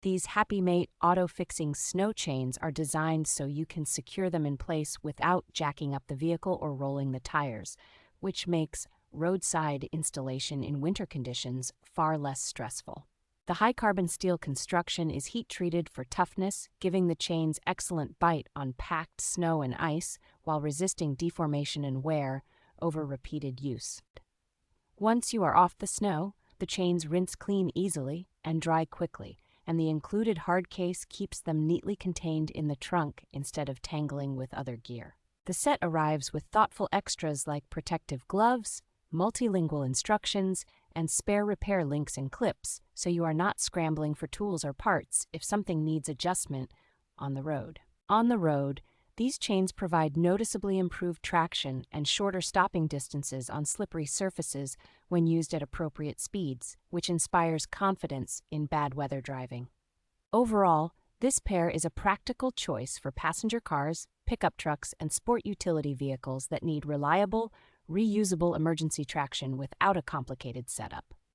These HAPPYMATE Auto-Fixing Snow Chains are designed so you can secure them in place without jacking up the vehicle or rolling the tires, which makes roadside installation in winter conditions far less stressful. The high-carbon steel construction is heat-treated for toughness, giving the chains excellent bite on packed snow and ice while resisting deformation and wear over repeated use. Once you are off the snow, the chains rinse clean easily and dry quickly, and the included hard case keeps them neatly contained in the trunk instead of tangling with other gear. The set arrives with thoughtful extras like protective gloves, multilingual instructions, and spare repair links and clips, so you are not scrambling for tools or parts if something needs adjustment on the road. On the road, these chains provide noticeably improved traction and shorter stopping distances on slippery surfaces when used at appropriate speeds, which inspires confidence in bad weather driving. Overall, this pair is a practical choice for passenger cars, pickup trucks, and sport utility vehicles that need reliable, reusable emergency traction without a complicated setup.